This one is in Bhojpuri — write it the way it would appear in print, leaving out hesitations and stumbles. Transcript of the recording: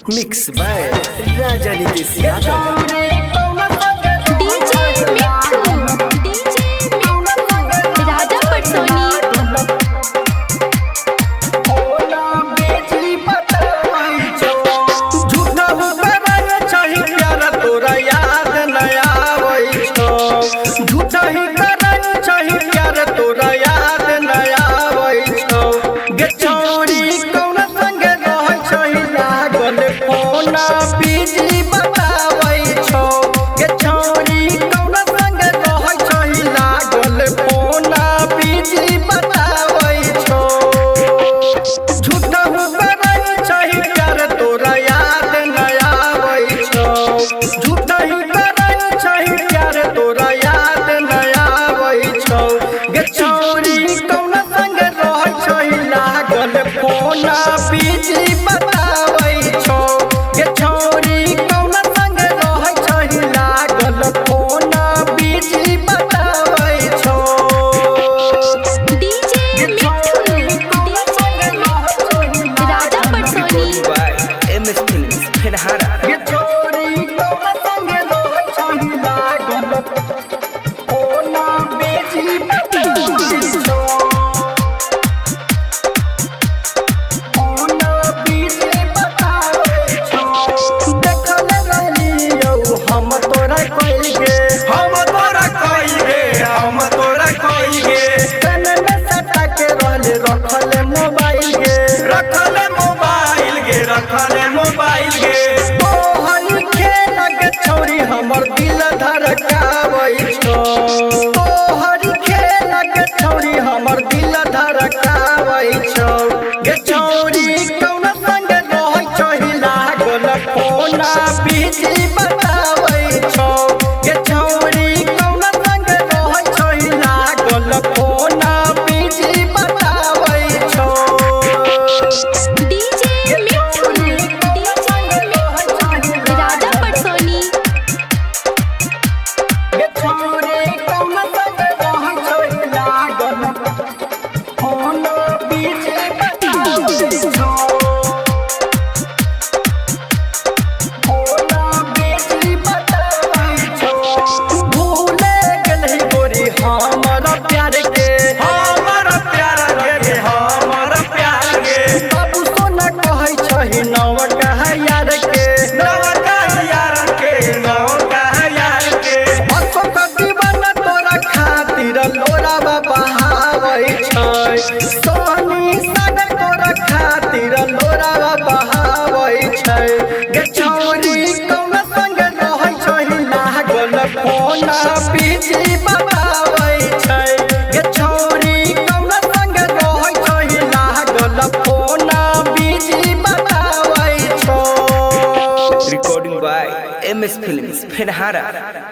Mix by Raja Nitish Yadav. DJ Mithu Raja Patsoni. झूठा हुक्म चाही प्यारा तोरा याद न आवे छो। झूठा ही करन चाही प्यारा तोरा याद न आवे छो। गे छोरी कौन संग रह छही लागल फोना बिजी बतावे छो। गे छोरी कौन संग रह छही लागल फोना बिजी बतावे छो। झूठा हुक्म चाही प्यार तोरा याद न आवे छो। झूठा ही करन चाही प्यार तोरा याद न आवे छो। गे छोरी कौन संग रह छही लागल फोना बिजी बतावे छो। गे छोरी कौन संग रह छही लागल फोना बिजी बतावे छो। डीजे मिठू राजा पटसोनी। गे छोरी कौन संग रह छही लागल फोना बिजी बतावे छो। फोना बिजी बतावे छो। देखल रहियौ हम तोरा कइल गे। हम तोरा कइल गे। हम तोरा कइल गे। कान में सटा के रहले रखले मोबाइल गे। रखले मोबाइल गे। रखले मोबाइल गे। तोहर खेल के छोरी हमर दिल धड़कावे छो। तोहर खेल के छोरी हमर दिल धड़कावे छो। गे छोरी कौन संग रह छही लागल फोना बिजी बतावे छो। गे छोरी कौन संग रह छही लागल फोना बिजी बतावे छो। डीजे मिठू राजा पटसोनी। गे छोरी कौन संग रह छही लागल फोना बिजी बतावे छो। फोना बिजी बतावे छो। भूले गेलही गोरी हमर प्यार के। हमर प्यार के। हमर प्यार के। बाबू सोना कहै छही नवका यार के। नवका यार के। नवका यार के। अशोक दीवाना तोरा खातिर लोरावा बहावे छै। सोनी सागर तोरा खातिर लोरावा बहावे छै। गे छोरी कौन संग रह छही लागल फोना बिजी बतावे छै। गे छोरी कौन संग रह छही लागल फोना बिजी बतावे छो। Recording by MS films Phenhara.